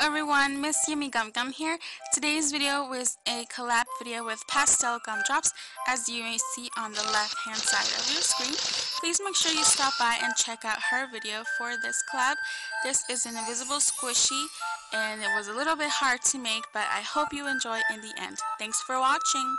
everyone, Miss Yummy Gum Gum here. Today's video was a collab video with Pastel Gumdrops, as you may see on the left hand side of your screen. Please make sure you stop by and check out her video for this collab. This is an invisible squishy and it was a little bit hard to make, but I hope you enjoy in the end. Thanks for watching.